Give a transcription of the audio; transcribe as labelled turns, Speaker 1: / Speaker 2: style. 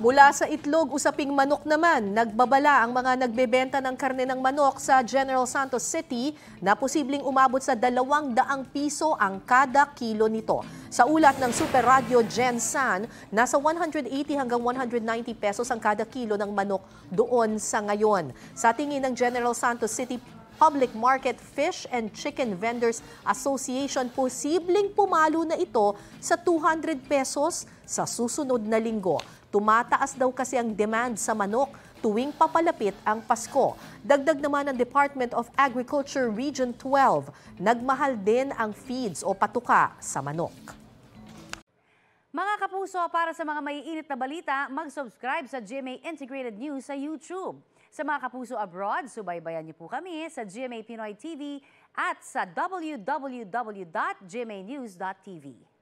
Speaker 1: Mula sa itlog, usaping manok naman, nagbabala ang mga nagbebenta ng karne ng manok sa General Santos City na posibleng umabot sa 200 piso ang kada kilo nito. Sa ulat ng Super Radio Gensan, nasa 180 hanggang 190 pesos ang kada kilo ng manok doon sa ngayon. Sa tingin ng General Santos City Public Market Fish and Chicken Vendors Association, posibleng pumalo na ito sa 200 pesos sa susunod na linggo. Tumataas daw kasi ang demand sa manok tuwing papalapit ang Pasko. Dagdag naman ng Department of Agriculture Region 12, nagmahal din ang feeds o patuka sa manok.
Speaker 2: Mga kapuso, para sa mga maiinit na balita, mag-subscribe sa GMA Integrated News sa YouTube. Sa mga kapuso abroad, subaybayan niyo po kami sa GMA Pinoy TV at sa www.gmanews.tv.